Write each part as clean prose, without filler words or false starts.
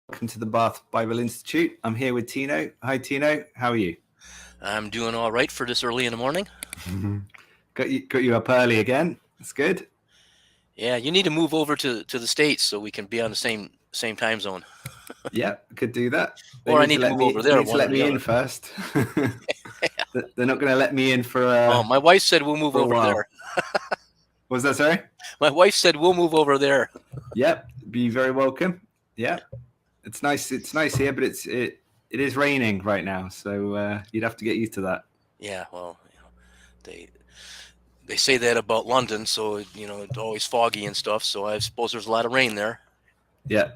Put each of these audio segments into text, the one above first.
Welcome to the Bath Bible Institute. I'm here with Tino. Hi, Tino. How are you? I'm doing all right for this early in the morning. Got you up early again. That's good. Yeah, you need to move over to the States so we can be on the same time zone. Yeah, could do that. They Or I need need to to let move me over they there, need to one or let the me in other. first. They're not going to let me in for My wife said we'll move for a over there. while. What was that, sorry? My wife said we'll move over there. Yep. Be very welcome. Yeah. It's nice. It's nice here, but it is raining right now, so you'd have to get used to that. Yeah, well, they say that about London, so it's always foggy and stuff. So I suppose there's a lot of rain there. Yeah.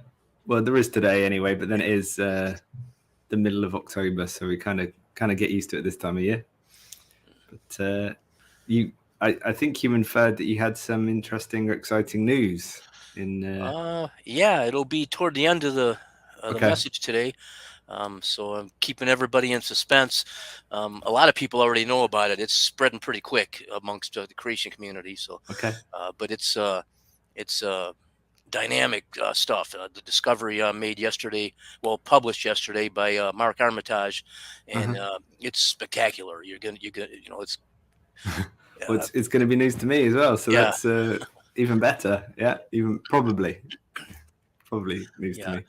Well, there is today anyway, but then it is the middle of October, so we kind of get used to it this time of year. But I think you inferred that you had some interesting or exciting news in. Yeah, it'll be toward the end of the Okay. message today. So I'm keeping everybody in suspense. A lot of people already know about it. It's spreading pretty quick amongst the creation community. So, Okay. but it's dynamic stuff. The discovery made yesterday, published yesterday by Mark Armitage, and it's spectacular. You're gonna, it's. Well, Uh, it's going to be news to me as well, so yeah, that's even better. Yeah, even probably news to yeah, me.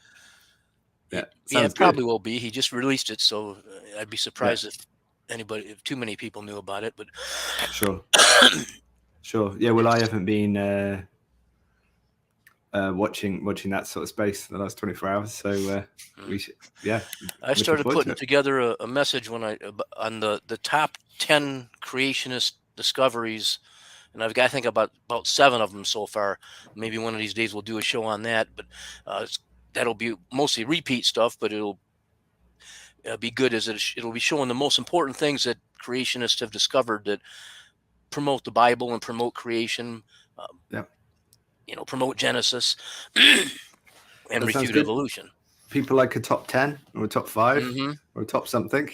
Yeah, yeah. sounds It probably good. will be. He just released it, so I'd be Yeah, surprised if too many people knew about it. But sure. Yeah, well, I haven't been watching that sort of space the last 24 hours, so we should. Yeah, I looking started forward to putting it. together a message on the top 10 creationist discoveries, and I think about 7 of them so far. Maybe one of these days we'll do a show on that, but that'll be mostly repeat stuff. But it'll be good as it'll be showing the most important things that creationists have discovered that promote the Bible and promote creation. Um, Yeah, Promote Genesis and that sounds refute good. evolution. People like a top 10 or a top 5 Hmm. or a top something.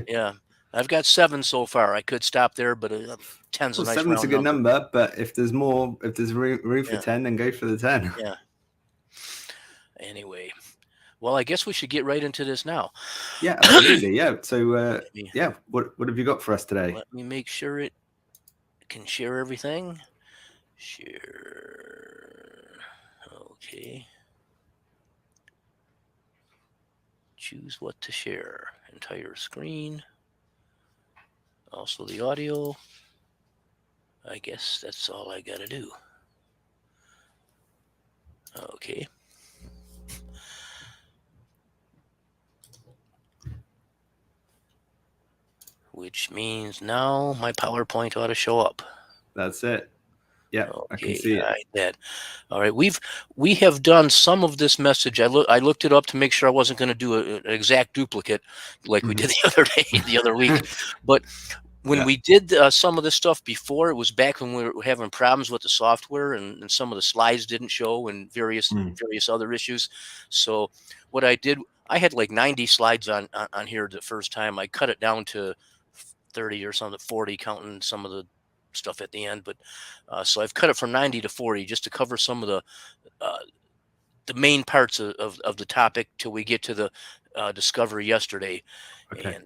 Yeah, I've got 7 so far. I could stop there, but 10's a Well, nice 7's a round good number. number, but if there's more, if there's room for Yeah, 10, then go for the 10. yeah. Anyway, well, I guess we should get right into this now. Yeah, absolutely. Yeah. So, Let me yeah, what have you got for us today? let me make sure it can share everything. Share. Okay. Choose what to share. Entire screen. Also the audio. I guess that's all I got to do. Okay. Which means now my PowerPoint ought to show up. That's it. Yeah, I can Okay, see it. I did. All right, we have done some of this message. I looked it up to make sure I wasn't going to do an exact duplicate like we did the other day, the other week. But when Yeah. we did some of this stuff before, it was back when we were having problems with the software and some of the slides didn't show and various other issues. So what I did, I had like 90 slides on here the first time. I cut it down to 30 or something, 40, counting some of the stuff at the end. But so I've cut it from 90 to 40 just to cover some of the main parts of the topic till we get to the discovery yesterday. Okay. And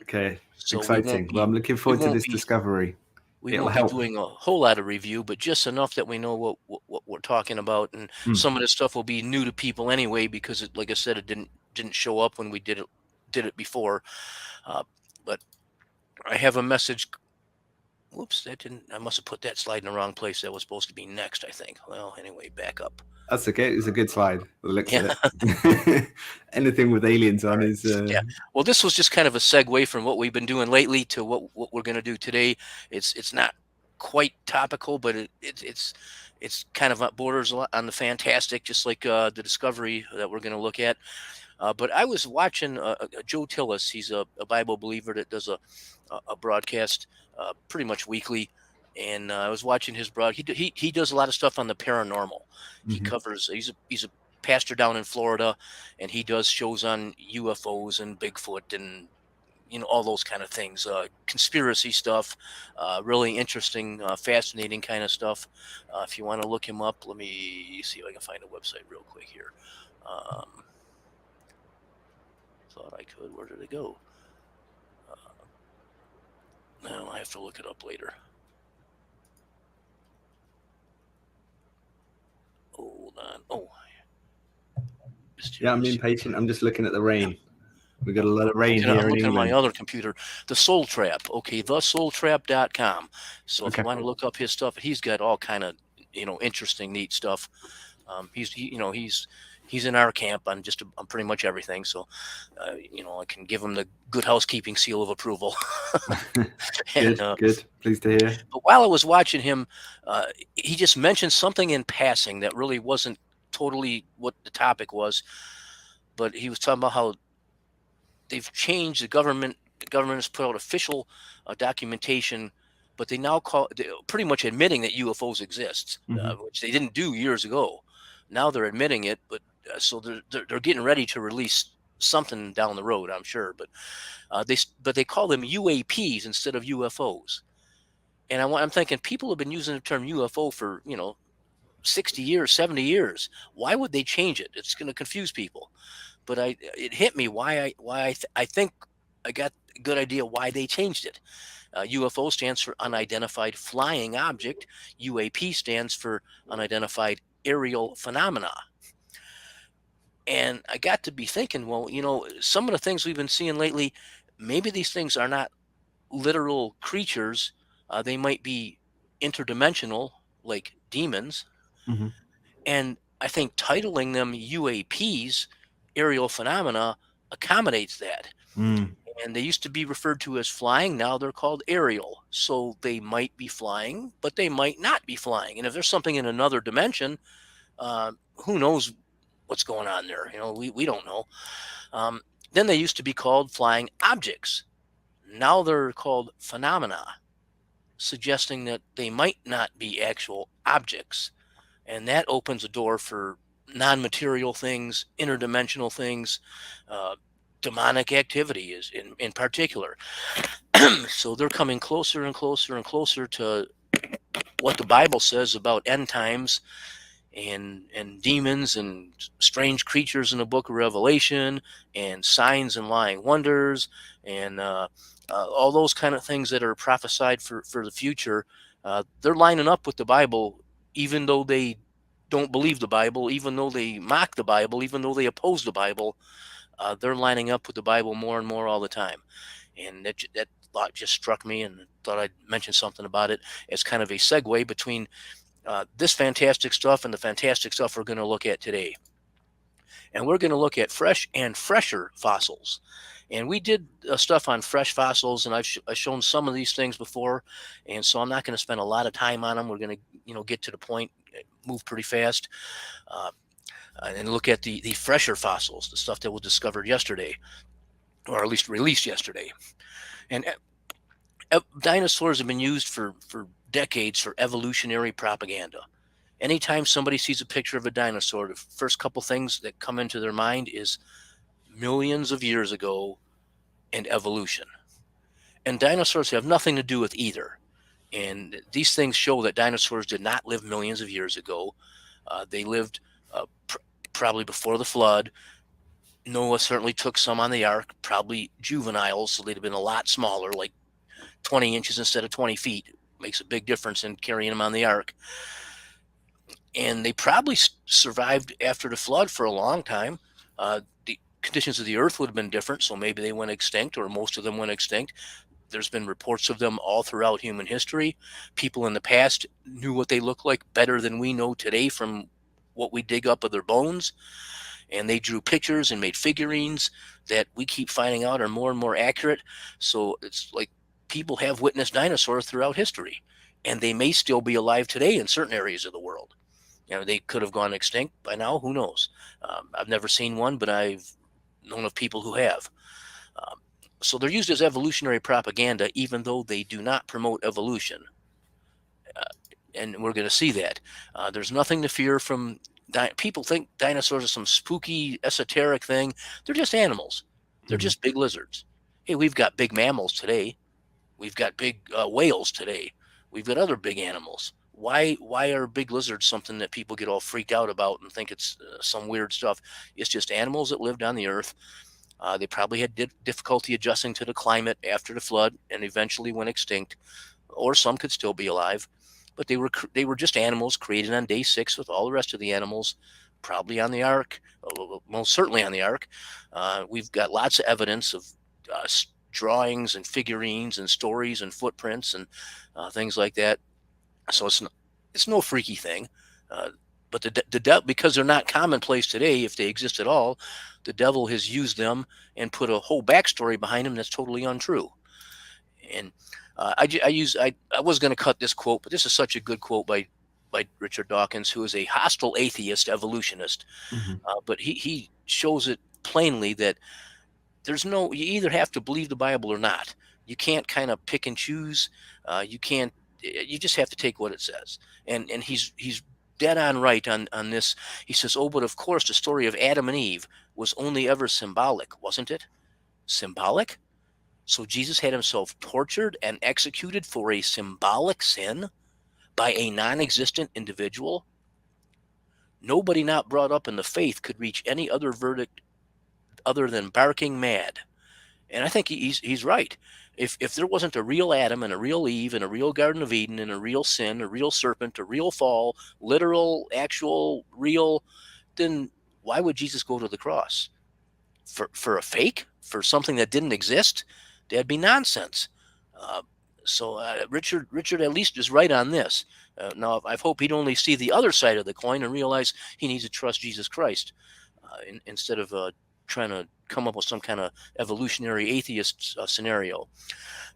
Okay. so Exciting. Well, I'm looking forward to won't this be discovery. we It'll won't be help. doing a whole lot of review, but just enough that we know what we're talking about. And some of this stuff will be new to people anyway, because like I said, it didn't show up when we did it before. But I have a message. Whoops, I must have put that slide in the wrong place. That was supposed to be next, I think. Well, anyway, back up. That's okay. It's a good slide. The looks Yeah. of it. Anything with aliens on is. Yeah. Well, this was just kind of a segue from what we've been doing lately to what we're going to do today. It's not quite topical, but it's kind of borders on the fantastic, just like the discovery that we're going to look at. But I was watching Joe Tillis. He's a Bible believer that does a broadcast pretty much weekly. And I was watching his broad. He does a lot of stuff on the paranormal. He covers. He's a pastor down in Florida, and he does shows on UFOs and Bigfoot and all those kind of things, conspiracy stuff, really interesting, fascinating kind of stuff. If you want to look him up, let me see if I can find a website real quick here. Um, thought I could. Where did it go? Now I have to look it up later. Hold on. Oh, Yeah, I'm impatient. I'm just looking at the rain. We got a lot of rain here I'm in looking at my England. other computer. The Soul Trap. Okay, thesoultrap.com. So if Okay. you want to look up his stuff, he's got all kind of interesting, neat stuff. He's in our camp on on pretty much everything. So I can give him the good housekeeping seal of approval. And, good. Pleased to hear. But while I was watching him, he just mentioned something in passing that really wasn't totally what the topic was. But he was talking about how they've changed the government. The government has put out official documentation, but they now they're pretty much admitting that UFOs exist, which they didn't do years ago. Now they're admitting it, but so they're getting ready to release something down the road, I'm sure. But they call them UAPs instead of UFOs. And I'm thinking people have been using the term UFO for 60 years, 70 years. Why would they change it? It's going to confuse people. But it hit me I think I got a good idea why they changed it. UFO stands for unidentified flying object. UAP stands for unidentified aerial phenomena. And I got to be thinking, well, some of the things we've been seeing lately, maybe these things are not literal creatures. They might be interdimensional, like demons. And I think titling them UAPs, aerial phenomena, accommodates that. And they used to be referred to as flying. Now they're called aerial. So they might be flying, but they might not be flying. And if there's something in another dimension, who knows what's going on there? We don't know. Then they used to be called flying objects. Now they're called phenomena, suggesting that they might not be actual objects. And that opens a door for non-material things, interdimensional things, demonic activity is in particular. So they're coming closer and closer and closer to what the Bible says about end times and demons and strange creatures in the book of Revelation and signs and lying wonders and all those kind of things that are prophesied for the future. They're lining up with the Bible, even though they don't believe the Bible, even though they mock the Bible, even though they oppose the Bible. They're lining up with the Bible more and more all the time. And that thought just struck me, and thought I'd mention something about it as kind of a segue between this fantastic stuff and the fantastic stuff we're going to look at today. And we're going to look at fresh and fresher fossils. And we did stuff on fresh fossils, and I've shown some of these things before, and so I'm not going to spend a lot of time on them. We're going to get to the point, move pretty fast, and look at the fresher fossils, the stuff that was discovered yesterday, or at least released yesterday. And dinosaurs have been used for decades for evolutionary propaganda. Anytime somebody sees a picture of a dinosaur, the first couple things that come into their mind is millions of years ago and evolution. And dinosaurs have nothing to do with either. And these things show that dinosaurs did not live millions of years ago. They lived probably before the flood. Noah certainly took some on the ark, probably juveniles, so they'd have been a lot smaller, like 20 inches instead of 20 feet. Makes a big difference in carrying them on the ark. And they probably survived after the flood for a long time. The conditions of the earth would have been different, so maybe they went extinct, or most of them went extinct. There's been reports of them all throughout human history. People in the past knew what they looked like better than we know today from what we dig up of their bones. And they drew pictures and made figurines that we keep finding out are more and more accurate. So it's like people have witnessed dinosaurs throughout history, and they may still be alive today in certain areas of the world. They could have gone extinct by now. Who knows? I've never seen one, but I've known of people who have. So they're used as evolutionary propaganda, even though they do not promote evolution. And we're going to see that. There's nothing to fear from people think dinosaurs are some spooky, esoteric thing. They're just animals. They're just big lizards. Hey, we've got big mammals today. We've got big whales today. We've got other big animals. why are big lizards something that people get all freaked out about and think it's some weird stuff? It's just animals that lived on the earth. They probably had difficulty adjusting to the climate after the flood and eventually went extinct, or some could still be alive. But they were just animals created on day 6 with all the rest of the animals, probably on the ark, most certainly on the ark. We've got lots of evidence of drawings and figurines and stories and footprints and things like that. So it's no freaky thing. Uh, but because they're not commonplace today, if they exist at all, the devil has used them and put a whole backstory behind them that's totally untrue. And I was going to cut this quote, but this is such a good quote by Richard Dawkins, who is a hostile atheist evolutionist. But he shows it plainly that you either have to believe the Bible or not. You can't kind of pick and choose. You just have to take what it says. And he's dead on right on this. He says, oh, but of course the story of Adam and Eve was only ever symbolic, wasn't it? Symbolic? So Jesus had himself tortured and executed for a symbolic sin by a non-existent individual? Nobody not brought up in the faith could reach any other verdict other than barking mad. And I think he's right. If there wasn't a real Adam and a real Eve and a real Garden of Eden and a real sin, a real serpent, a real fall, literal, actual, real, then why would Jesus go to the cross? For a fake? For something that didn't exist? That'd be nonsense. So Richard at least is right on this. Now, I hope he'd only see the other side of the coin and realize he needs to trust Jesus Christ instead of trying to come up with some kind of evolutionary atheist scenario.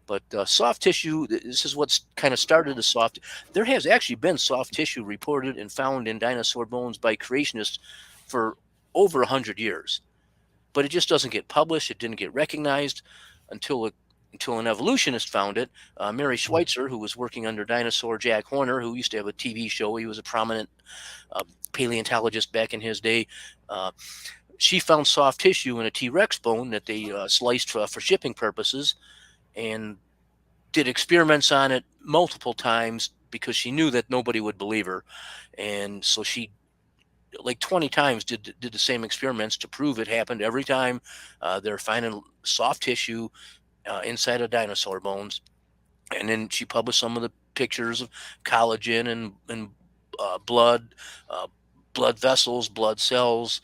But soft tissue, this is what's kind of started the soft. There has actually been soft tissue reported and found in dinosaur bones by creationists for over 100 years. But it just doesn't get published. It didn't get recognized until an evolutionist found it. Mary Schweitzer, who was working under dinosaur Jack Horner, who used to have a TV show. He was a prominent paleontologist back in his day. She found soft tissue in a T-Rex bone that they sliced for shipping purposes and did experiments on it multiple times because she knew that nobody would believe her. And so she, like 20 times, did the same experiments to prove it happened every time. They're finding soft tissue inside of dinosaur bones. And then she published some of the pictures of collagen and blood vessels, blood cells.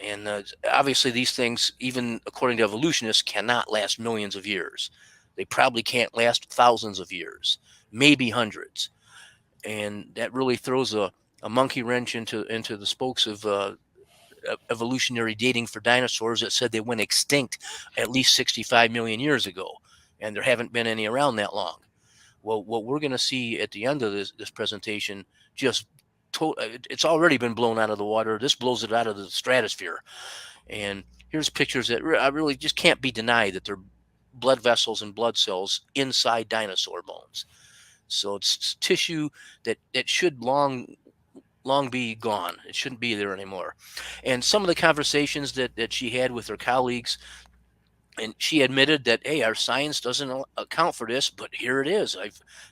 And obviously these things, even according to evolutionists, cannot last millions of years. They probably can't last thousands of years, maybe hundreds. And that really throws a monkey wrench into the spokes of evolutionary dating for dinosaurs that said they went extinct at least 65 million years ago. And there haven't been any around that long. Well, what we're going to see at the end of this presentation it's already been blown out of the water. This blows it out of the stratosphere. And here's pictures that really just can't be denied that they're blood vessels and blood cells inside dinosaur bones. So it's tissue that should long be gone. It shouldn't be there anymore. And some of the conversations that she had with her colleagues, and she admitted that, hey, our science doesn't account for this, but here it is.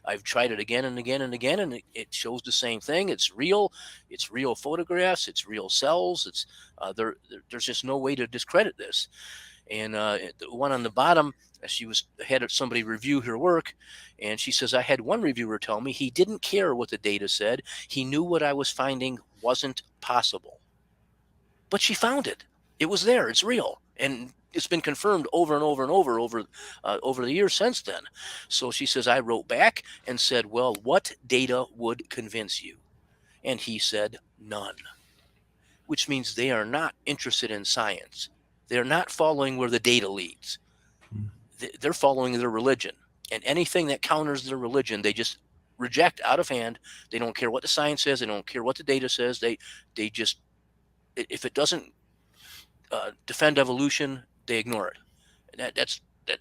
I've tried it again and again and again, and it shows the same thing. It's real. It's real photographs. It's real cells. It's there's just no way to discredit this. And the one on the bottom, she had somebody review her work, and she says, I had one reviewer tell me he didn't care what the data said. He knew what I was finding wasn't possible. But she found it. It was there. It's real. And it's been confirmed over and over and over the years since then. So she says, I wrote back and said, well, what data would convince you? And he said, none, which means they are not interested in science. They're not following where the data leads. They're following their religion, and anything that counters their religion, they just reject out of hand. They don't care what the science says. They don't care what the data says. They just, if it doesn't defend evolution, they ignore it.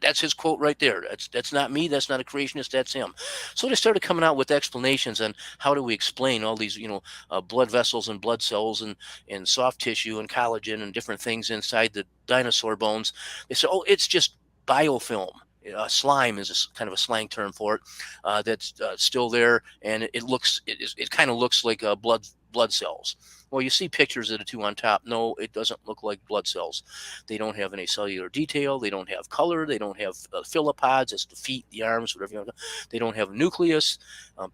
That's his quote right there. That's not me. That's not a creationist. That's him. So they started coming out with explanations on how do we explain all these, blood vessels and blood cells and soft tissue and collagen and different things inside the dinosaur bones. They said, oh, it's just biofilm. Slime is kind of a slang term for it. That's still there, and it kind of looks like blood cells. Well, you see pictures of the two on top. No, it doesn't look like blood cells. They don't have any cellular detail. They don't have color. They don't have phylopods. It's the feet, the arms, whatever you want. They don't have a nucleus. Um,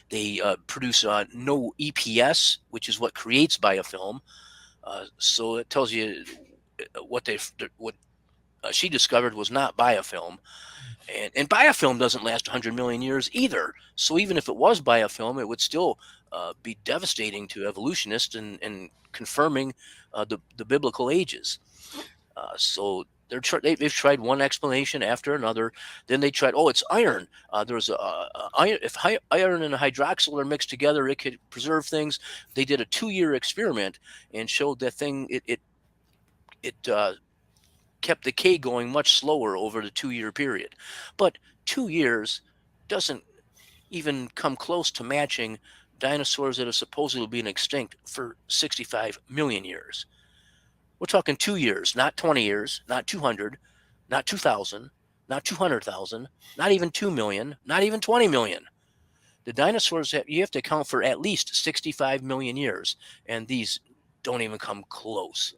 they produce no EPS, which is what creates biofilm. So it tells you what she discovered was not biofilm. And biofilm doesn't last 100 million years either. So even if it was biofilm, it would still be devastating to evolutionists and confirming the biblical ages. So they've tried one explanation after another. Then they tried, oh, it's iron. There's iron. If iron and hydroxyl are mixed together, it could preserve things. They did a 2-year experiment and showed that thing. It kept decay going much slower over the 2-year period. But 2 years doesn't even come close to matching dinosaurs that are supposedly being extinct for 65 million years. We're talking 2 years, not 20 years, not 200, not 2,000, not 200,000, not even 2 million, not even 20 million. The dinosaurs, you have to account for at least 65 million years, and these don't even come close.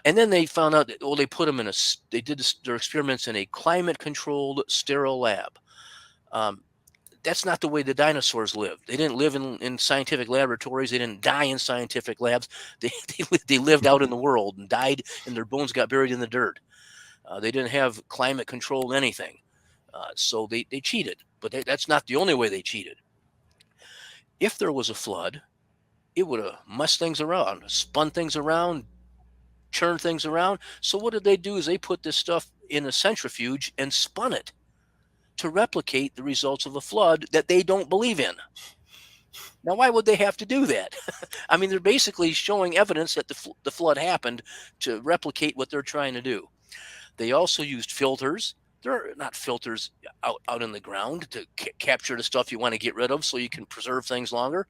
And then they found out that, they put them they did their experiments in a climate-controlled, sterile lab. That's not the way the dinosaurs lived. They didn't live in scientific laboratories. They didn't die in scientific labs. They lived out in the world and died, and their bones got buried in the dirt. They didn't have climate-controlled anything. So they cheated. But that's not the only way they cheated. If there was a flood, it would have messed things around, spun things around, churn things around. So what did they do is they put this stuff in a centrifuge and spun it to replicate the results of a flood that they don't believe in. Now, why would they have to do that? I mean, they're basically showing evidence that the flood happened to replicate what they're trying to do. They also used filters. They're not filters out in the ground to capture the stuff you want to get rid of so you can preserve things longer.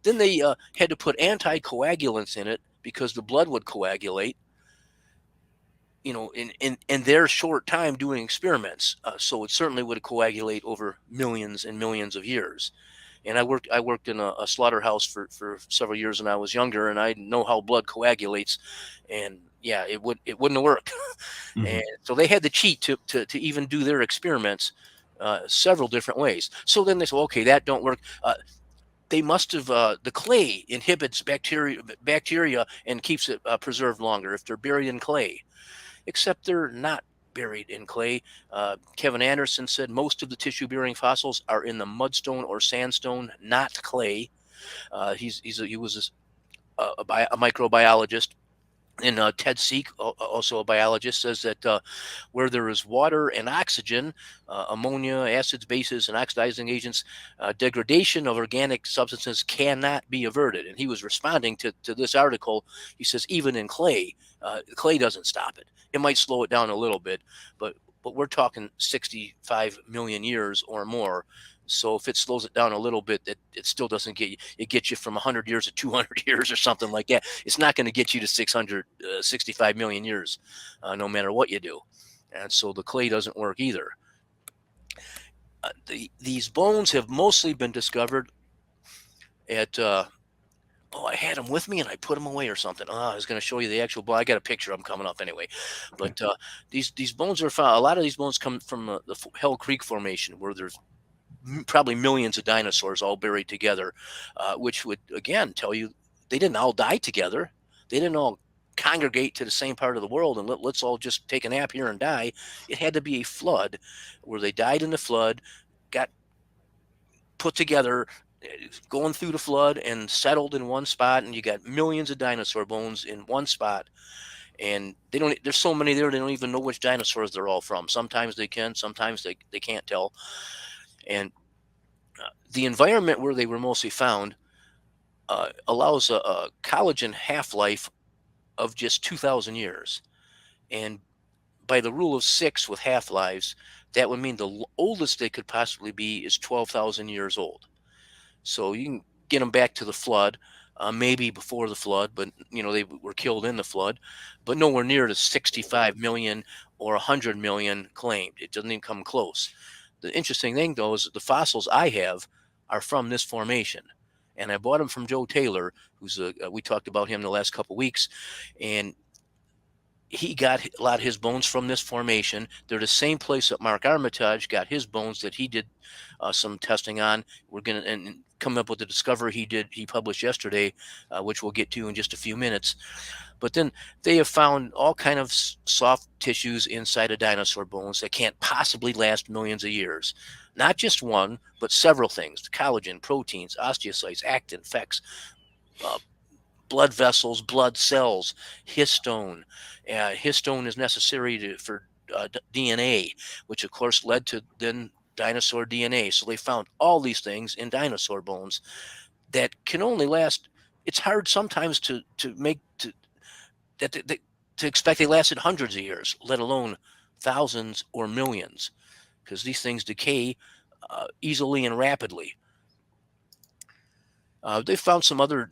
Then they had to put anticoagulants in it because the blood would coagulate, in their short time doing experiments. So it certainly would coagulate over millions and millions of years. And I worked in a slaughterhouse for several years when I was younger, and I know how blood coagulates. And yeah, it wouldn't have worked. Mhm. And so they had to cheat to even do their experiments several different ways. So then they said, okay, that don't work. They must have the clay inhibits bacteria and keeps it preserved longer if they're buried in clay, except they're not buried in clay. Kevin Anderson said most of the tissue bearing fossils are in the mudstone or sandstone, not clay. He was a microbiologist. And Ted Seek, also a biologist, says that where there is water and oxygen, ammonia, acids, bases, and oxidizing agents, degradation of organic substances cannot be averted. And he was responding to this article. He says even in clay, clay doesn't stop it. It might slow it down a little bit, but we're talking 65 million years or more. So if it slows it down a little bit, it still doesn't get you. It gets you from 100 years to 200 years or something like that. It's not going to get you to 665 million years, no matter what you do. And so the clay doesn't work either. These bones have mostly been discovered at. I had them with me and I put them away or something. I was going to show you the actual bone. I got a picture of them coming up anyway. But these bones are found. A lot of these bones come from the Hell Creek Formation, where there's probably millions of dinosaurs all buried together, which would again tell you they didn't all die together. They didn't all congregate to the same part of the world and let's all just take a nap here and die. It had to be a flood where they died in the flood, got put together, going through the flood and settled in one spot, and you got millions of dinosaur bones in one spot. And there's so many there, they don't even know which dinosaurs they're all from. Sometimes they can, sometimes they can't tell. And the environment where they were mostly found allows a collagen half-life of just 2,000 years. And by the rule of 6 with half-lives, that would mean the oldest they could possibly be is 12,000 years old. So you can get them back to the flood. maybe before the flood, but they were killed in the flood, but nowhere near the 65 million or 100 million claimed. It doesn't even come close. The interesting thing, though, is that the fossils I have are from this formation, and I bought them from Joe Taylor, who's we talked about him the last couple weeks, and he got a lot of his bones from this formation. They're the same place that Mark Armitage got his bones that he did some testing on. We're gonna and come up with the discovery he published yesterday, which we'll get to in just a few minutes. But then they have found all kind of soft tissues inside of dinosaur bones that can't possibly last millions of years. Not just one, but several things: collagen, proteins, osteocytes, actin, fex, uh, blood vessels, blood cells, histone. Histone is necessary for DNA, which of course led to then dinosaur DNA. So they found all these things in dinosaur bones that can only last. It's hard sometimes to make to expect they lasted hundreds of years, let alone thousands or millions, because these things decay easily and rapidly. They found some other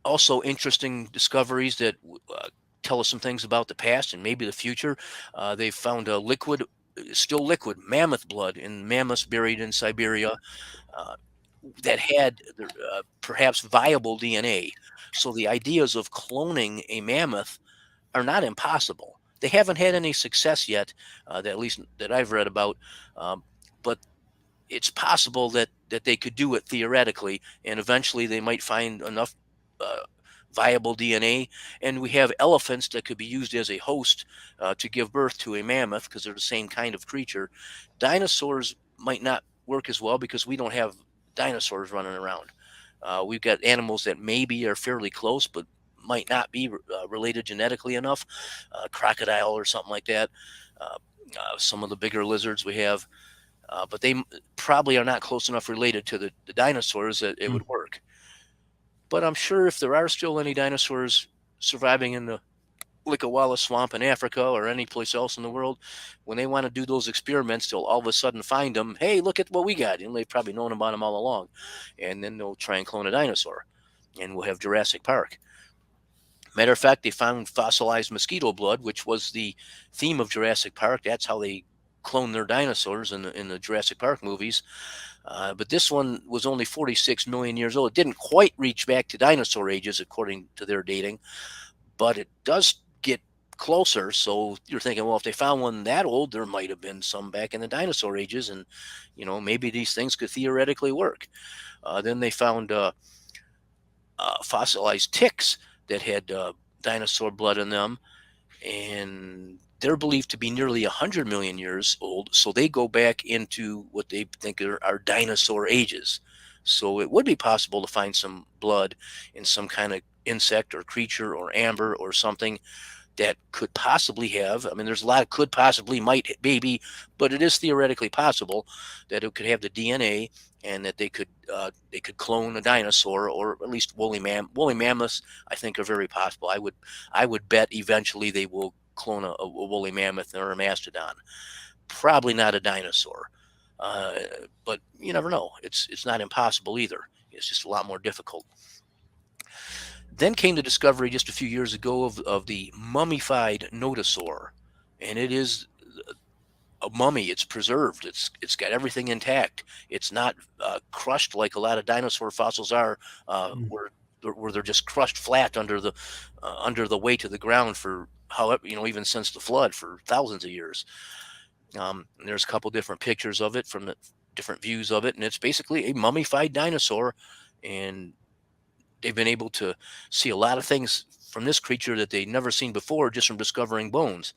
also interesting discoveries that tell us some things about the past and maybe the future. They found a liquid, still liquid, mammoth blood in mammoths buried in Siberia that had perhaps viable DNA. So the ideas of cloning a mammoth are not impossible. They haven't had any success yet, that at least that I've read about, but it's possible that they could do it theoretically, and eventually they might find enough viable DNA. And we have elephants that could be used as a host to give birth to a mammoth because they're the same kind of creature. Dinosaurs might not work as well because we don't have dinosaurs running around. We've got animals that maybe are fairly close, but might not be related genetically enough. Crocodile or something like that. Some of the bigger lizards we have. But they probably are not close enough related to the dinosaurs that it would work. But I'm sure if there are still any dinosaurs surviving in the Likawala swamp in Africa or any place else in the world, when they want to do those experiments, they'll all of a sudden find them. Hey, look at what we got. And they've probably known about them all along. And then they'll try and clone a dinosaur. And we'll have Jurassic Park. Matter of fact, they found fossilized mosquito blood, which was the theme of Jurassic Park. That's how they clone their dinosaurs in the Jurassic Park movies. But this one was only 46 million years old. It didn't quite reach back to dinosaur ages, according to their dating, but it does get closer. So you're thinking, well, if they found one that old, there might have been some back in the dinosaur ages, and maybe these things could theoretically work. Then they found fossilized ticks that had dinosaur blood in them, and they're believed to be nearly 100 million years old. So they go back into what they think are dinosaur ages. So it would be possible to find some blood in some kind of insect or creature or amber or something that could possibly have. I mean, there's a lot of could possibly, might, maybe, but it is theoretically possible that it could have the DNA and that they could clone a dinosaur, or at least woolly mammoths. I think are very possible. I would bet eventually they will clone a woolly mammoth or a mastodon. Probably not a dinosaur, but you never know. It's not impossible either. It's just a lot more difficult. Then came the discovery just a few years ago of the mummified nodosaur, and it is a mummy. It's preserved. It's got everything intact. It's not crushed like a lot of dinosaur fossils are, where they're just crushed flat under the weight of the ground for however even since the flood for thousands of years. There's a couple different pictures of it from the different views of it, and it's basically a mummified dinosaur, and they've been able to see a lot of things from this creature that they'd never seen before just from discovering bones.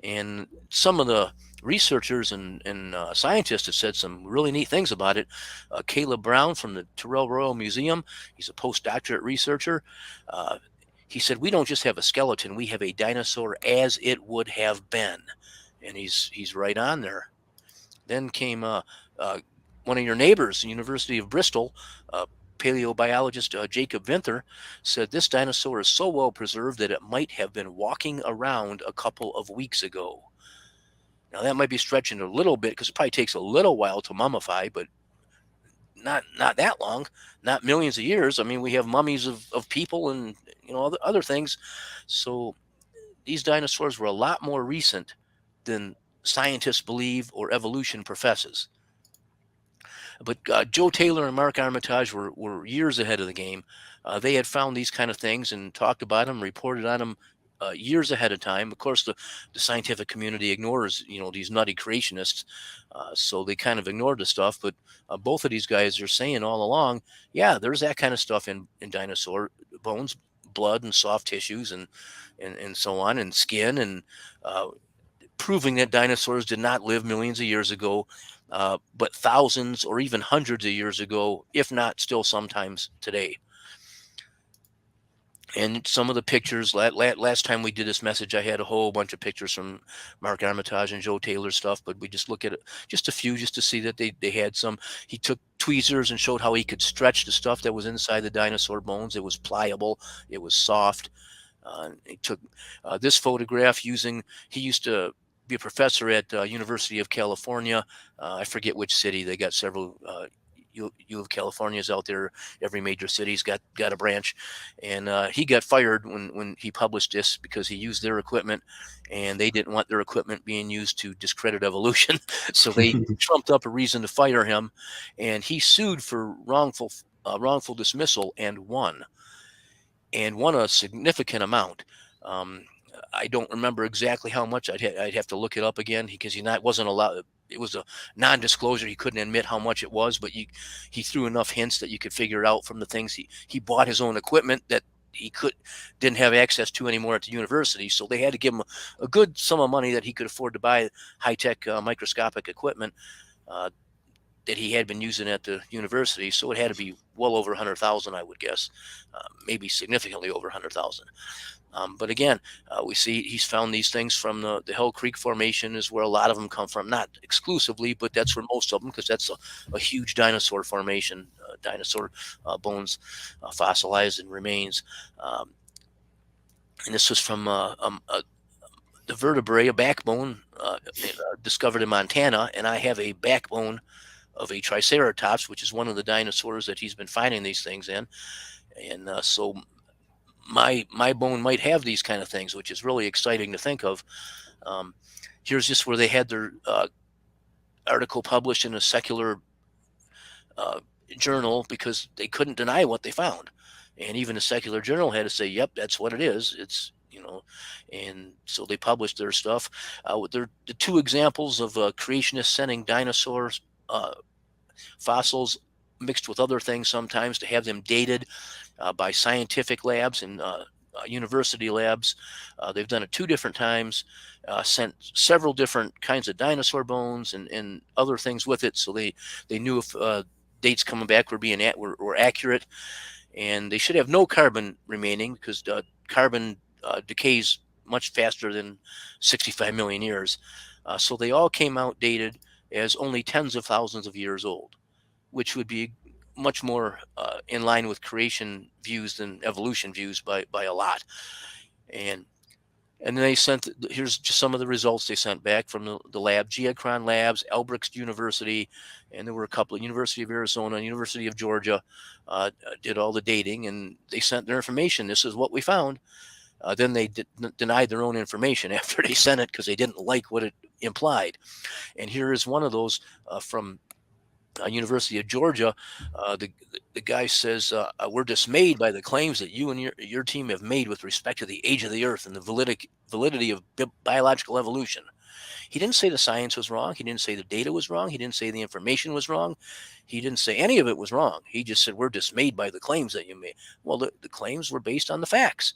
And some of the researchers and scientists have said some really neat things about it. Caleb Brown from the Tyrrell Royal Museum, he's a postdoctorate researcher. He said, we don't just have a skeleton, we have a dinosaur as it would have been. And he's right on there. Then came one of your neighbors, the University of Bristol, paleobiologist Jacob Vinther, said this dinosaur is so well preserved that it might have been walking around a couple of weeks ago. Now that might be stretching a little bit because it probably takes a little while to mummify, but not that long, not millions of years. I mean, we have mummies of people and other things. So these dinosaurs were a lot more recent than scientists believe or evolution professes. But Joe Taylor and Mark Armitage were years ahead of the game. They had found these kind of things and talked about them, reported on them years ahead of time. Of course, the scientific community ignores these nutty creationists, so they kind of ignored the stuff. But both of these guys are saying all along, yeah, there's that kind of stuff in dinosaur bones, blood, and soft tissues, and so on, and skin, and proving that dinosaurs did not live millions of years ago, but thousands or even hundreds of years ago, if not still sometimes today. And some of the pictures, last time we did this message, I had a whole bunch of pictures from Mark Armitage and Joe Taylor stuff, but we just look at it, just a few, just to see that they had some. He took tweezers and showed how he could stretch the stuff that was inside the dinosaur bones. It was pliable, it was soft. He took this photograph he used to be a professor at University of California. I forget which city. They got several U of California's out there. Every major city's got a branch, and he got fired when he published this because he used their equipment, and they didn't want their equipment being used to discredit evolution. So they trumped up a reason to fire him, and he sued for wrongful dismissal and won a significant amount. I don't remember exactly how much. I'd have to look it up again because wasn't allowed. It was a non-disclosure. He couldn't admit how much it was, but he threw enough hints that you could figure it out from the things he bought his own equipment that he didn't have access to anymore at the university. So they had to give him a good sum of money that he could afford to buy high-tech microscopic equipment that he had been using at the university. So it had to be well over 100,000, I would guess, maybe significantly over 100,000. But again, we see he's found these things from the Hell Creek Formation is where a lot of them come from. Not exclusively, but that's where most of them, because that's a huge dinosaur formation, dinosaur bones fossilized and remains. And this was from the vertebrae, a backbone discovered in Montana. And I have a backbone of a Triceratops, which is one of the dinosaurs that he's been finding these things in. And so my bone might have these kind of things, which is really exciting to think of. Here's just where they had their article published in a secular journal because they couldn't deny what they found. And even a secular journal had to say, yep, that's what it is. It's, and so they published their stuff. They're the two examples of creationists sending dinosaurs fossils mixed with other things sometimes to have them dated by scientific labs and university labs. They've done it 2 different times, sent several different kinds of dinosaur bones and other things with it. So they knew if dates coming back were accurate, and they should have no carbon remaining because carbon decays much faster than 65 million years. So they all came out dated as only tens of thousands of years old, which would be much more in line with creation views than evolution views by a lot. And then they sent, here's just some of the results they sent back from the lab, Geocron Labs, Elbrick's University, and there were a couple of University of Arizona, University of Georgia, did all the dating, and they sent their information. This is what we found. Then they denied their own information after they sent it because they didn't like what it implied. And here is one of those from University of Georgia. The guy says, we're dismayed by the claims that you and your team have made with respect to the age of the earth and the validity of biological evolution. He didn't say the science was wrong. He didn't say the data was wrong. He didn't say the information was wrong. He didn't say any of it was wrong. He just said, we're dismayed by the claims that you made. Well, the claims were based on the facts.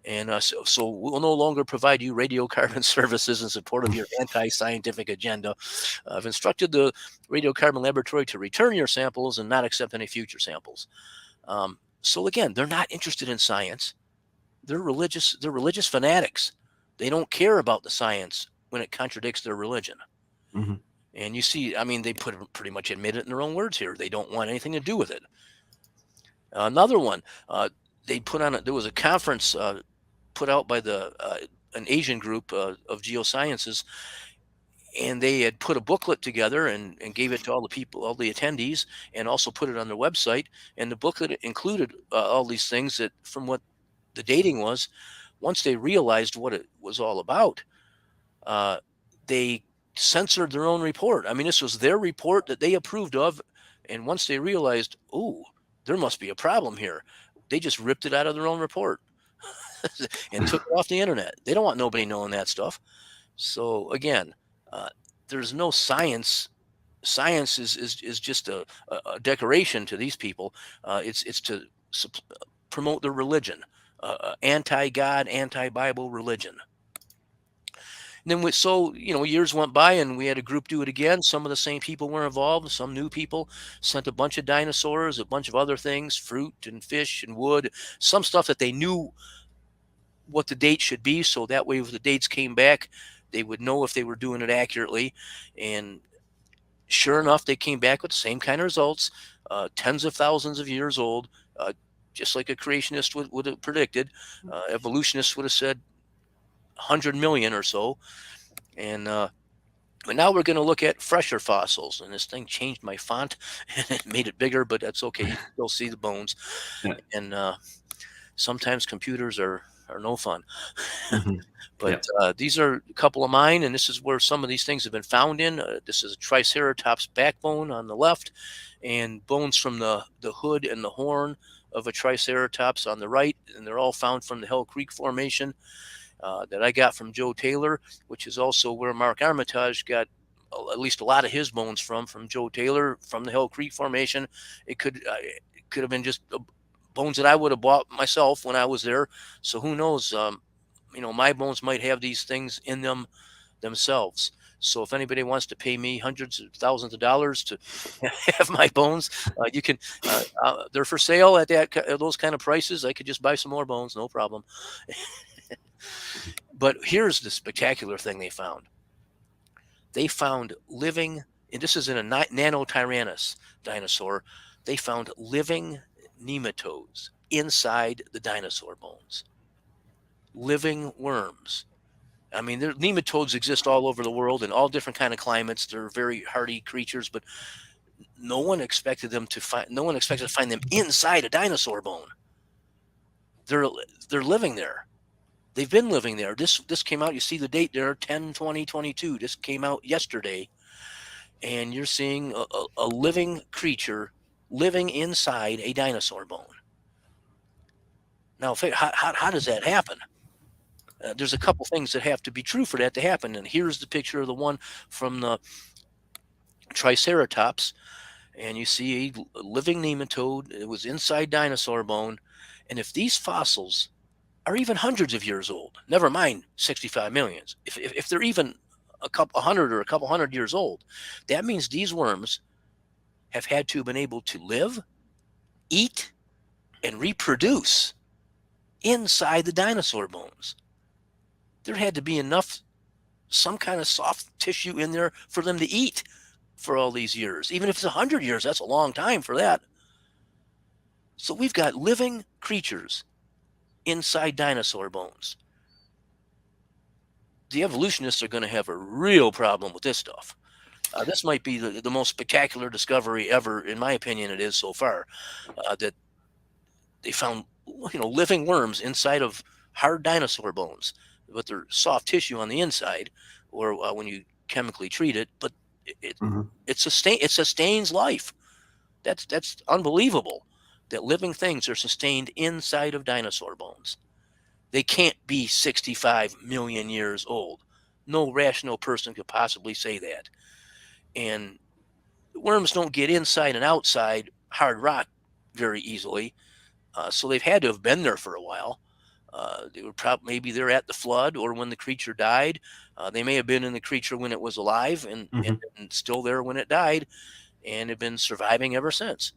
And so we'll no longer provide you radiocarbon services in support of your anti-scientific agenda. I've instructed the radiocarbon laboratory to return your samples and not accept any future samples. So again, they're not interested in science. They're religious fanatics. They don't care about the science when it contradicts their religion. Mm-hmm. And you see, I mean, they pretty much admit it in their own words here. They don't want anything to do with it. Another one, they put on there was a conference put out by an Asian group of geosciences, and they had put a booklet together and gave it to all the people, all the attendees, and also put it on their website. And the booklet included all these things that, from what the dating was, once they realized what it was all about, they censored their own report. I mean, this was their report that they approved of. And once they realized, oh, there must be a problem here, they just ripped it out of their own report and took it off the internet. They don't want nobody knowing that stuff. So again, there's no science. Science is just a decoration to these people. It's to promote their religion, anti-God, anti-Bible religion. And then so years went by, and we had a group do it again. Some of the same people were involved. Some new people sent a bunch of dinosaurs, a bunch of other things, fruit and fish and wood, some stuff that they knew what the date should be. So that way, if the dates came back, they would know if they were doing it accurately. And sure enough, they came back with the same kind of results, tens of thousands of years old, just like a creationist would have predicted. Evolutionists would have said 100 million or so. And but now we're going to look at fresher fossils. And this thing changed my font and it made it bigger, but that's okay. You can still see the bones. Yeah. And sometimes computers are no fun. Mm-hmm. But these are a couple of mine, and this is where some of these things have been found in. This is a Triceratops backbone on the left, and bones from the hood and the horn of a Triceratops on the right, and they're all found from the Hell Creek Formation that I got from Joe Taylor, which is also where Mark Armitage got at least a lot of his bones from Joe Taylor, from the Hell Creek Formation. It could have been just bones that I would have bought myself when I was there. So who knows? My bones might have these things in them themselves. So if anybody wants to pay me hundreds of thousands of dollars to have my bones, you can. They're for sale at those kind of prices. I could just buy some more bones, no problem. But here's the spectacular thing they found. They found living, and this is in a Nanotyrannus dinosaur. They found living nematodes inside the dinosaur bones. Living worms. I mean, nematodes exist all over the world in all different kind of climates. They're very hardy creatures, but no one expected to find them inside a dinosaur bone. They're living there. They've been living there. This came out. You see the date there, 10/20/22. This came out yesterday, and you're seeing a living creature living inside a dinosaur bone. Now, how does that happen? There's a couple things that have to be true for that to happen. And here's the picture of the one from the Triceratops. And you see a living nematode. It was inside dinosaur bone. And if these fossils are even hundreds of years old, never mind 65 million, if they're even a couple hundred years old, that means these worms have had to have been able to live, eat, and reproduce inside the dinosaur bones. There had to be some kind of soft tissue in there for them to eat for all these years. Even if it's 100 years, that's a long time for that. So we've got living creatures inside dinosaur bones. The evolutionists are going to have a real problem with this stuff. This might be the most spectacular discovery ever, in my opinion. It is so far, that they found living worms inside of hard dinosaur bones with their soft tissue on the inside, or when you chemically treat it. But it sustains life. That's unbelievable. That living things are sustained inside of dinosaur bones. They can't be 65 million years old. No rational person could possibly say that. And worms don't get inside and outside hard rock very easily. So they've had to have been there for a while. They were maybe they're at the flood or when the creature died. They may have been in the creature when it was alive and still there when it died, and have been surviving ever since.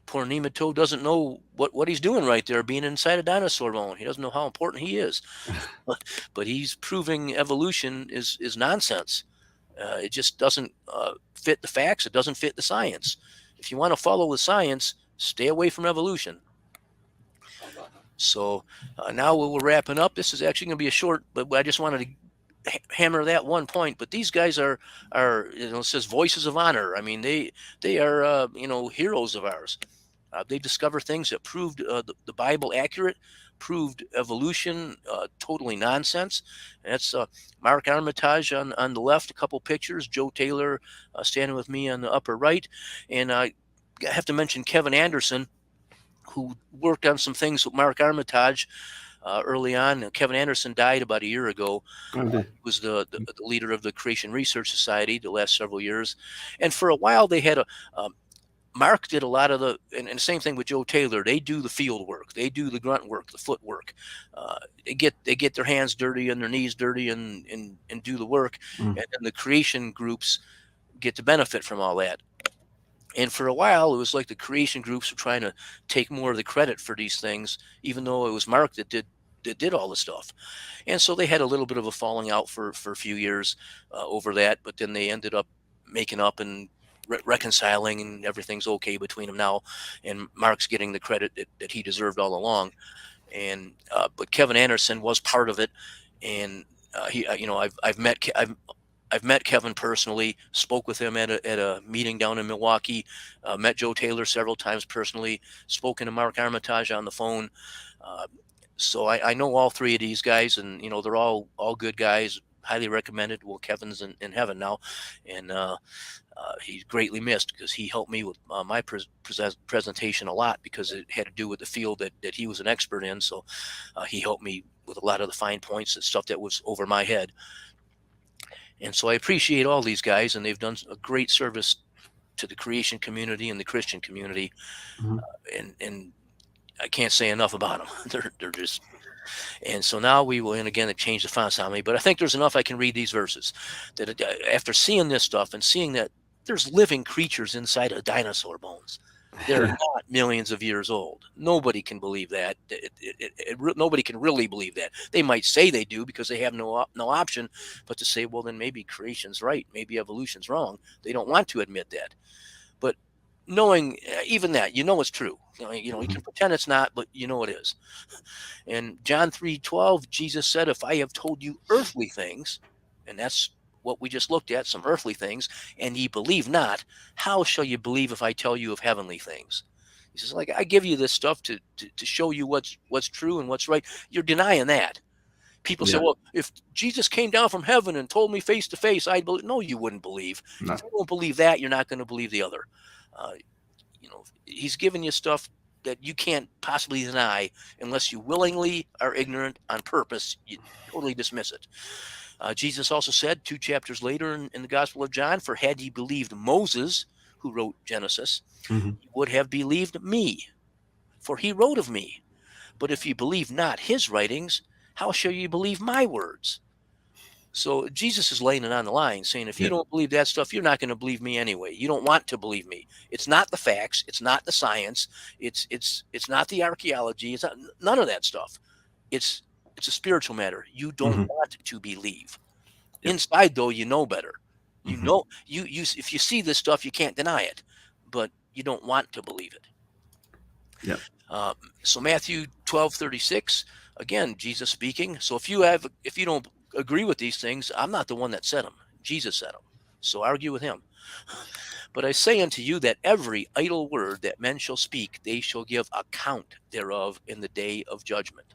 Poor nematode doesn't know what he's doing right there, being inside a dinosaur bone. He doesn't know how important he is. But he's proving evolution is nonsense. It just doesn't fit the facts. It doesn't fit the science. If you want to follow the science, stay away from evolution. So now we're wrapping up. This is actually going to be a short, but I just wanted to hammer that one point, but these guys are it says voices of honor. I mean, they are heroes of ours. They discover things that proved the Bible accurate, proved evolution totally nonsense. And that's Mark Armitage on the left, a couple pictures, Joe Taylor standing with me on the upper right, and I have to mention Kevin Anderson, who worked on some things with Mark Armitage early on. Kevin Anderson died about a year ago. He was the leader of the Creation Research Society the last several years, and for a while they had a Mark did a lot of and same thing with Joe Taylor. They do the field work, they do the grunt work, the foot work. They get their hands dirty and their knees dirty and do the work, and then the creation groups get to benefit from all that. And for a while, it was like the creation groups were trying to take more of the credit for these things, even though it was Mark that did all the stuff. And so they had a little bit of a falling out for a few years over that, but then they ended up making up and reconciling, and everything's okay between them now. And Mark's getting the credit that he deserved all along. And but Kevin Anderson was part of it, and I've met Kevin personally, spoke with him at a meeting down in Milwaukee, met Joe Taylor several times personally, spoken to Mark Armitage on the phone. So I know all three of these guys, and they're all good guys, highly recommended. Well, Kevin's in heaven now, and he's greatly missed because he helped me with my presentation a lot, because it had to do with the field that he was an expert in. So he helped me with a lot of the fine points and stuff that was over my head. And so I appreciate all these guys, and they've done a great service to the creation community and the Christian community. And I can't say enough about them. They're just. And so now we will, and again, it changed the fonts on me, but I think there's enough I can read these verses that after seeing this stuff and seeing that there's living creatures inside of dinosaur bones, they're not millions of years old. Nobody can believe that. Nobody can really believe that. They might say they do because they have no option, but to say, well, then maybe creation's right, maybe evolution's wrong, they don't want to admit that. But knowing even that, it's true. You can pretend it's not, but it is. And John 3:12, Jesus said, if I have told you earthly things, and that's what we just looked at, some earthly things, and ye believe not, how shall you believe if I tell you of heavenly things? He says, like, I give you this stuff to show you what's true and what's right. You're denying that. People say, well, if Jesus came down from heaven and told me face to face, I'd believe. No, you wouldn't believe. No. If you don't believe that, you're not going to believe the other. He's giving you stuff that you can't possibly deny unless you willingly are ignorant on purpose. You totally dismiss it. Jesus also said 2 chapters later in the Gospel of John, for had ye believed Moses, who wrote Genesis, you would have believed me, for he wrote of me. But if you believe not his writings, how shall you believe my words? So Jesus is laying it on the line, saying, if you don't believe that stuff, you're not going to believe me anyway. You don't want to believe me. It's not the facts. It's not the science. It's not the archaeology. It's not, none of that stuff. It's a spiritual matter. You don't want to believe. Inside, though, you know better. You know, you if you see this stuff, you can't deny it, but you don't want to believe it. So Matthew 12:36, again, Jesus speaking. So if you don't agree with these things, I'm not the one that said them. Jesus said them. So argue with him. But I say unto you that every idle word that men shall speak, they shall give account thereof in the day of judgment.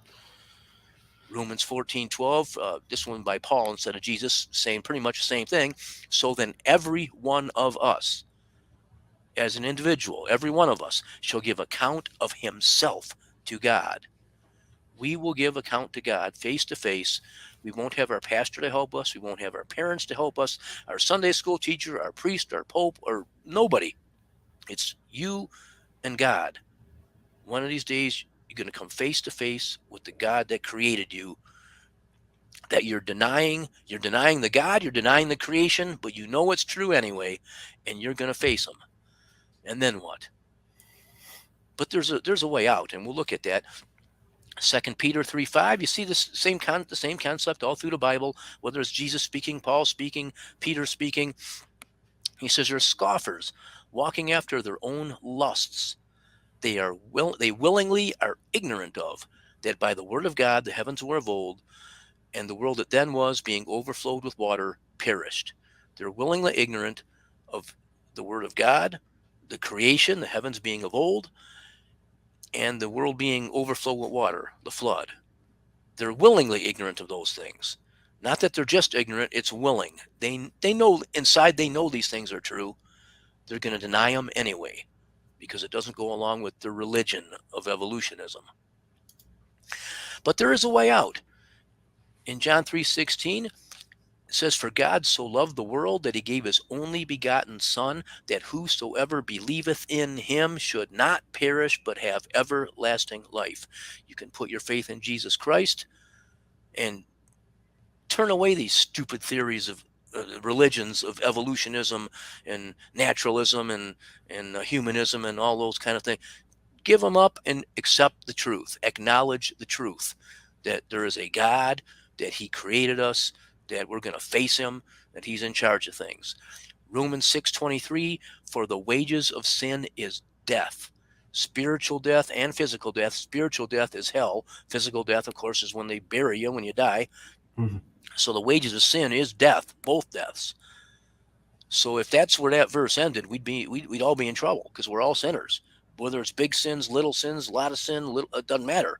Romans 14:12, this one by Paul instead of Jesus, saying pretty much the same thing. So then every one of us, as an individual, every one of us shall give account of himself to God. We will give account to God face to face. We won't have our pastor to help us. We won't have our parents to help us, our Sunday school teacher, our priest, our pope, or nobody. It's you and God. One of these days, you're going to come face to face with the God that created you, that you're denying the God, you're denying the creation, but you know it's true anyway, and you're going to face him. And then what? But there's a way out, and we'll look at that. 2 Peter 3:5, you see the same concept all through the Bible, whether it's Jesus speaking, Paul speaking, Peter speaking. He says they're scoffers, walking after their own lusts. They willingly are ignorant of that by the word of God the heavens were of old, and the world that then was, being overflowed with water, perished. They're willingly ignorant of the word of God, the creation, the heavens being of old, and the world being overflowed with water, the flood. They're willingly ignorant of those things. Not that they're just ignorant, it's willing. They know inside, they know these things are true. They're going to deny them anyway because it doesn't go along with the religion of evolutionism. But there is a way out. In John 3:16, it says, "For God so loved the world that he gave his only begotten Son, that whosoever believeth in him should not perish, but have everlasting life." You can put your faith in Jesus Christ and turn away these stupid theories of religions of evolutionism and naturalism and humanism and all those kind of things. Give them up and accept the truth. Acknowledge the truth that there is a God, that he created us, that we're going to face him, that he's in charge of things. Romans 6:23, "For the wages of sin is death." Spiritual death and physical death. Spiritual death is hell. Physical death, of course, is when they bury you, when you die. Mhm. So the wages of sin is death, both deaths. So if that's where that verse ended, we'd all be in trouble because we're all sinners. Whether it's big sins, little sins, a lot of sin, it doesn't matter.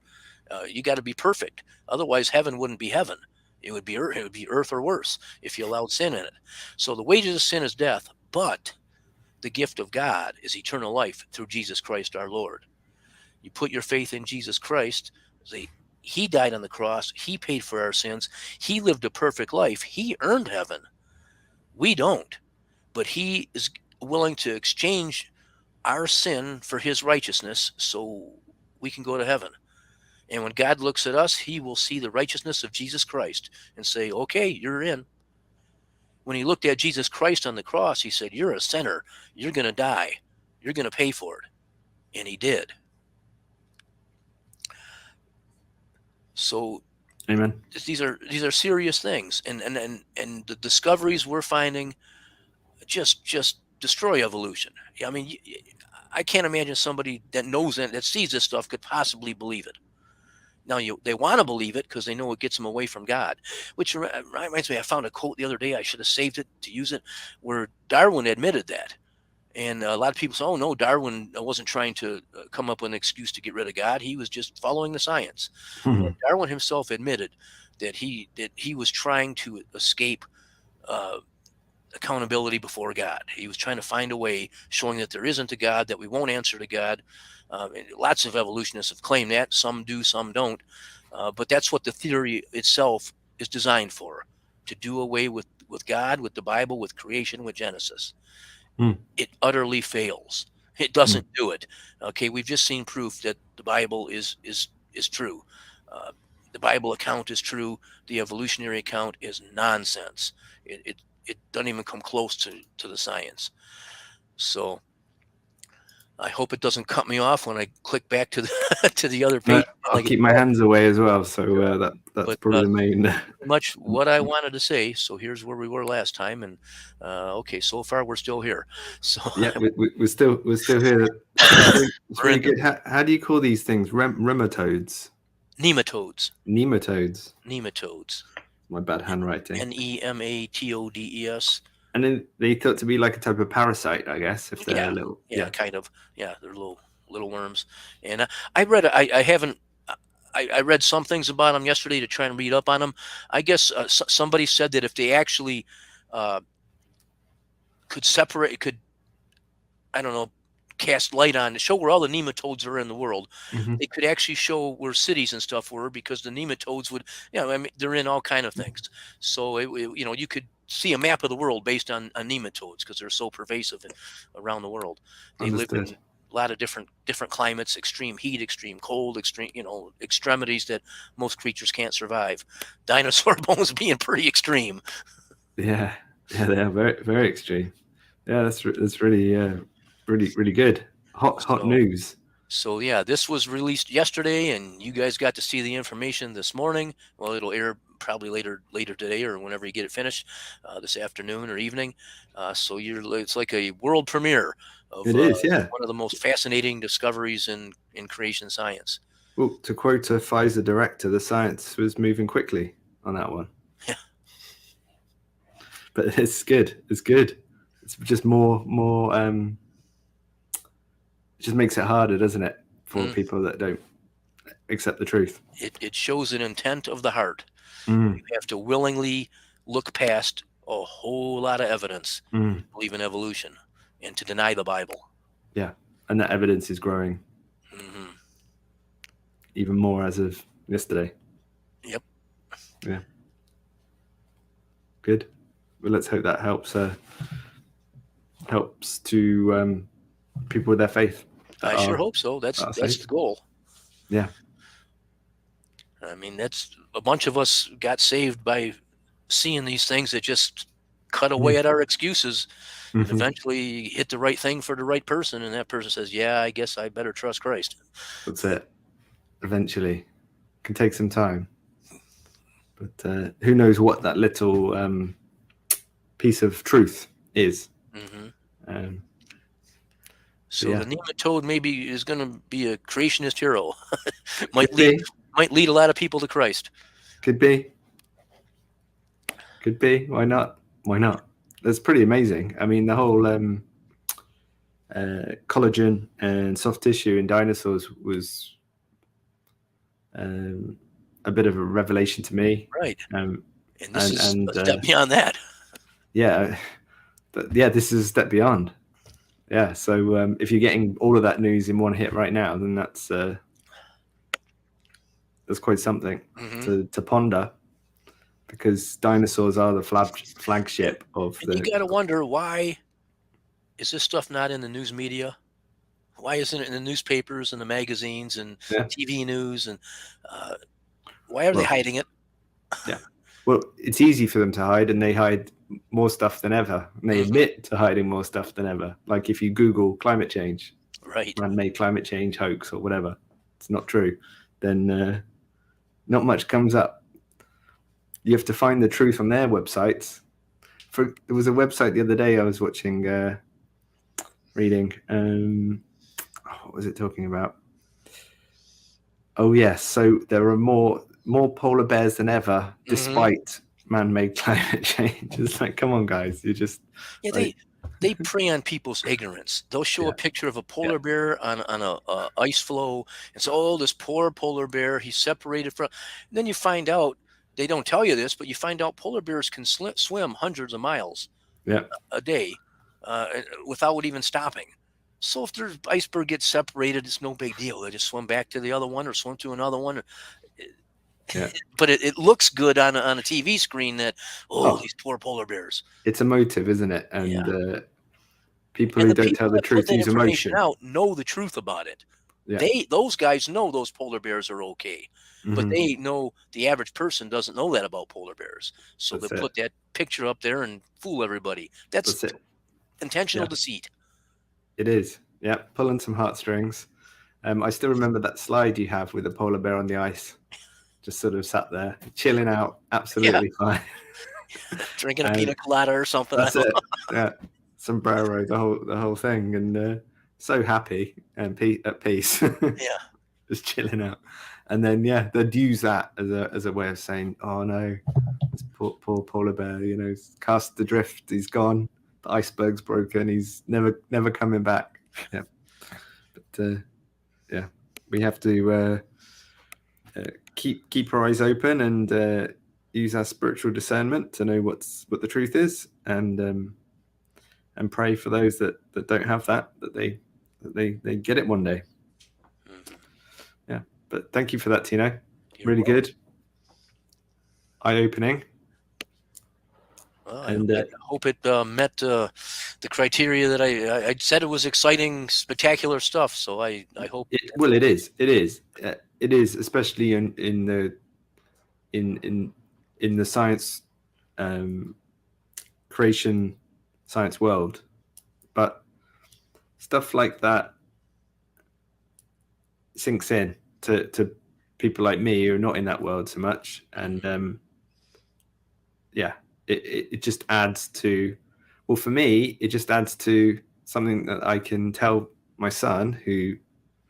You got to be perfect. Otherwise, heaven wouldn't be heaven. It would be earth. It would be earth or worse if you allowed sin in it. So the wages of sin is death, but the gift of God is eternal life through Jesus Christ our Lord. You put your faith in Jesus Christ. He died on the cross. He paid for our sins. He lived a perfect life. He earned heaven. We don't. But he is willing to exchange our sin for his righteousness so we can go to heaven. And when God looks at us, he will see the righteousness of Jesus Christ and say, okay, you're in. When he looked at Jesus Christ on the cross, he said, you're a sinner. You're going to die. You're going to pay for it. And he did. So Amen. these are serious things. And the discoveries we're finding just destroy evolution. I mean, I can't imagine somebody that knows and that sees this stuff could possibly believe it. Now, they want to believe it because they know it gets them away from God, which reminds me, I found a quote the other day. I should have saved it to use it, where Darwin admitted that. And a lot of people say, oh, no, Darwin wasn't trying to come up with an excuse to get rid of God. He was just following the science. Mhm. Darwin himself admitted that he was trying to escape accountability before God. He was trying to find a way showing that there isn't a God, that we won't answer to God. Lots of evolutionists have claimed that. Some do, some don't. But that's what the theory itself is designed for, to do away with God, with the Bible, with creation, with Genesis. It utterly fails. It doesn't do it. Okay, we've just seen proof that the Bible is true. The Bible account is true. The evolutionary account is nonsense. It doesn't even come close to the science. So I hope it doesn't cut me off when I click back to the to the other No, page. I'll keep my hands away as well. So that's But, probably the main. much what I wanted to say. So here's where we were last time, and okay, so far we're still here. So Yeah, we're still here. It's really good. How do you call these things? Rematodes. nematodes. Nematodes. My bad handwriting. Nematodes. And then they thought to be like a type of parasite, I guess, if they're little. Yeah, kind of. Yeah, they're little worms. And I read. I haven't. I read some things about them yesterday to try and read up on them. I guess somebody said that if they actually could separate, I don't know, cast light on to show where all the nematodes are in the world, they could actually show where cities and stuff were, because the nematodes would, I mean, they're in all kind of things. So you could see a map of the world based on nematodes because they're so pervasive around the world. They live in a lot of different climates, extreme heat, extreme cold, extreme, extremities that most creatures can't survive. Dinosaur bones being pretty extreme. Yeah, they are very, very extreme. Yeah, that's really really good. Hot news. So yeah, this was released yesterday, and you guys got to see the information this morning. Well, it'll air probably later today, or whenever you get it finished, this afternoon or evening. So it's like a world premiere of it is, yeah, one of the most fascinating discoveries in creation science. Well, to quote a Pfizer director, the science was moving quickly on that one. Yeah. But it's good. It's good. It's just more. It just makes it harder, doesn't it, for people that don't accept the truth. It shows an intent of the heart. Mm. You have to willingly look past a whole lot of evidence to believe in evolution and to deny the Bible. Yeah, and that evidence is growing even more as of yesterday. Yep. Yeah. Good. Well, let's hope that helps to people with their faith. I sure hope so. That's the goal. Yeah. I mean, that's a bunch of us got saved by seeing these things that just cut away at our excuses and eventually hit the right thing for the right person. And that person says, yeah, I guess I better trust Christ. That's it. Eventually. Can take some time. But who knows what that little piece of truth is. So the nematode maybe is going to be a creationist hero. might lead a lot of people to Christ. Could be. Why not? That's pretty amazing. I mean, the whole collagen and soft tissue in dinosaurs was a bit of a revelation to me. Right. And this is a step beyond that. Yeah. But yeah, this is a step beyond. Yeah. So if you're getting all of that news in one hit right now, then that's quite something to ponder, because dinosaurs are the flagship of and you got to wonder, why is this stuff not in the news media? Why isn't it in the newspapers and the magazines and TV news? And why are they hiding it? Yeah. Well, it's easy for them to hide, and they hide more stuff than ever. And they admit to hiding more stuff than ever. Like if you Google climate change, man-made climate change hoax or whatever, it's not true, then not much comes up. You have to find the truth on their websites. There was a website the other day I was watching, reading. What was it talking about? Oh yes, so there are more polar bears than ever, despite man-made climate change. It's like, come on, guys, you just they prey on people's ignorance. They'll show a picture of a polar bear on a ice floe and say, "Oh, this poor polar bear, he's separated from." And then you find out, they don't tell you this, but you find out polar bears can swim hundreds of miles a day without even stopping. So if their iceberg gets separated, it's no big deal. They just swim back to the other one or swim to another one. Yeah. But it looks good on a TV screen that, these poor polar bears. It's emotive, isn't it? And people who don't tell the truth use emotion. Know the truth about it. Yeah. Those guys know those polar bears are okay, but they know the average person doesn't know that about polar bears. So they put that picture up there and fool everybody. That's intentional deceit. It is. Yeah, pulling some heartstrings. I still remember that slide you have with the polar bear on the ice, just sort of sat there, chilling out, absolutely fine. Drinking a pina colada or something. That's it. Yeah, sombrero, the whole thing, and so happy and at peace. Yeah, just chilling out. And then they'd use that as a way of saying, "Oh no, this poor polar bear, cast adrift, he's gone. The iceberg's broken. He's never coming back." Yeah, but we have to keep our eyes open and use our spiritual discernment to know what the truth is, and pray for those that don't have that they get it one day. Yeah, but thank you for that, Tino. You're really welcome. Good, eye-opening. Well, I hope it met the criteria that I said. It was exciting, spectacular stuff. So I hope. It is. It is, especially in the science creation science world. But stuff like that sinks in to people like me who are not in that world so much, and it just adds to, well, for me, it just adds to something that I can tell my son, who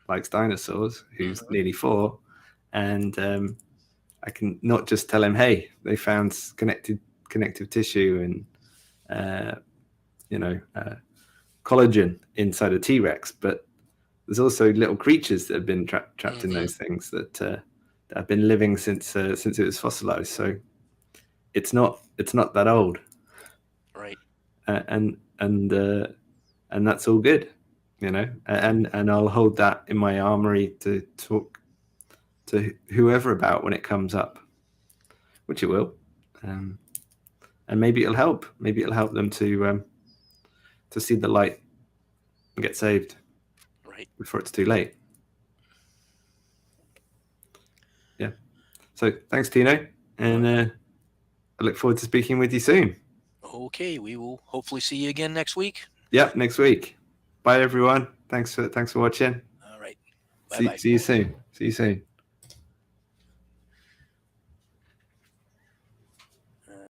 likes dinosaurs, who's nearly 4, and I can not just tell him, hey, they found connective tissue and collagen inside a T-Rex, but there's also little creatures that have been trapped in those things that have been living since it was fossilized. So it's not that old, Right. and that's all good, and I'll hold that in my armory to talk to whoever about when it comes up, which it will, and maybe it'll help. Maybe it'll help them to see the light and get saved, Right. before it's too late. Yeah. So thanks, Tino, and I look forward to speaking with you soon. Okay, we will hopefully see you again next week. Yep, next week. Bye, everyone. Thanks for watching. All right. Bye-bye. See you soon. See you soon.